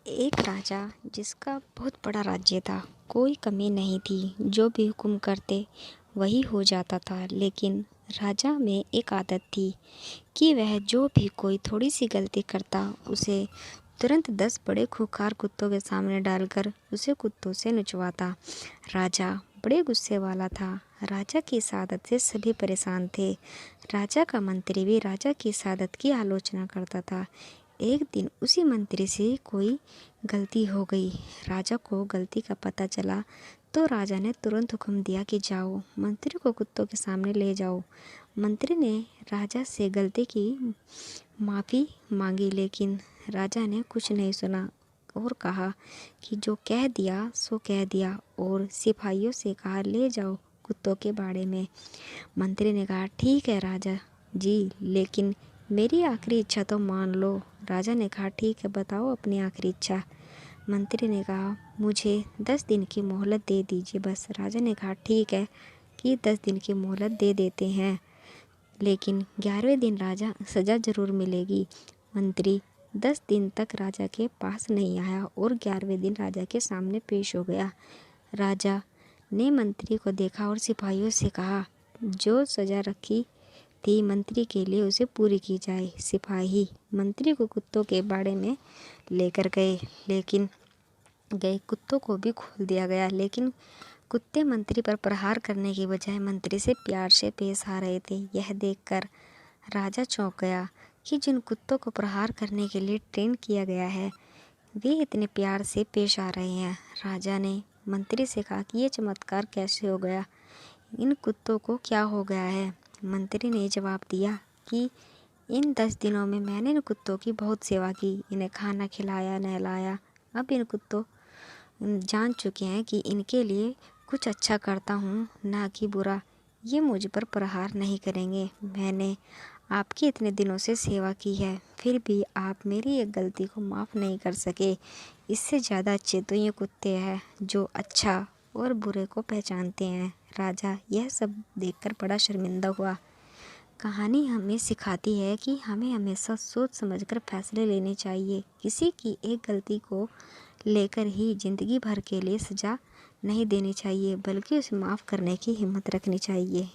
एक राजा जिसका बहुत बड़ा राज्य था। कोई कमी नहीं थी, जो भी हुक्म करते वही हो जाता था। लेकिन राजा में एक आदत थी कि वह जो भी कोई थोड़ी सी गलती करता उसे तुरंत 10 बड़े खूंखार कुत्तों के सामने डालकर उसे कुत्तों से नचवाता। राजा बड़े गुस्से वाला था। राजा की इस आदत से सभी परेशान थे। राजा का मंत्री भी राजा की इस आदत की आलोचना करता था। एक दिन उसी मंत्री से कोई गलती हो गई। राजा को गलती का पता चला तो राजा ने तुरंत हुक्म दिया कि जाओ, मंत्री को कुत्तों के सामने ले जाओ। मंत्री ने राजा से गलती की माफ़ी मांगी, लेकिन राजा ने कुछ नहीं सुना और कहा कि जो कह दिया सो कह दिया, और सिपाहियों से कहा ले जाओ कुत्तों के बाड़े में। मंत्री ने कहा ठीक है राजा जी, लेकिन मेरी आखिरी इच्छा तो मान लो। राजा ने कहा ठीक है, बताओ अपनी आखिरी इच्छा। मंत्री ने कहा मुझे 10 दिन की मोहलत दे दीजिए बस। राजा ने कहा ठीक है कि 10 दिन की मोहलत दे देते हैं, लेकिन 11वें दिन राजा सज़ा ज़रूर मिलेगी। मंत्री 10 दिन तक राजा के पास नहीं आया और 11वें दिन राजा के सामने पेश हो गया। राजा ने मंत्री को देखा और सिपाहियों से कहा जो सज़ा रखी थी मंत्री के लिए उसे पूरी की जाए। सिपाही मंत्री को कुत्तों के बाड़े में लेकर गए। कुत्तों को भी खोल दिया गया, लेकिन कुत्ते मंत्री पर प्रहार करने की बजाय मंत्री से प्यार से पेश आ रहे थे। यह देखकर राजा चौंक गया कि जिन कुत्तों को प्रहार करने के लिए ट्रेन किया गया है वे इतने प्यार से पेश आ रहे हैं। राजा ने मंत्री से कहा कि ये चमत्कार कैसे हो गया, इन कुत्तों को क्या हो गया है। मंत्री ने जवाब दिया कि इन 10 दिनों में मैंने इन कुत्तों की बहुत सेवा की, इन्हें खाना खिलाया नहलाया। अब इन कुत्तों जान चुके हैं कि इनके लिए कुछ अच्छा करता हूँ, ना कि बुरा। ये मुझ पर प्रहार नहीं करेंगे। मैंने आपकी इतने दिनों से सेवा की है, फिर भी आप मेरी एक गलती को माफ़ नहीं कर सके। इससे ज़्यादा अच्छे तो ये कुत्ते हैं जो अच्छा और बुरे को पहचानते हैं। राजा यह सब देखकर बड़ा शर्मिंदा हुआ। कहानी हमें सिखाती है कि हमें हमेशा सोच समझकर फैसले लेने चाहिए। किसी की एक गलती को लेकर ही ज़िंदगी भर के लिए सज़ा नहीं देनी चाहिए, बल्कि उसे माफ़ करने की हिम्मत रखनी चाहिए।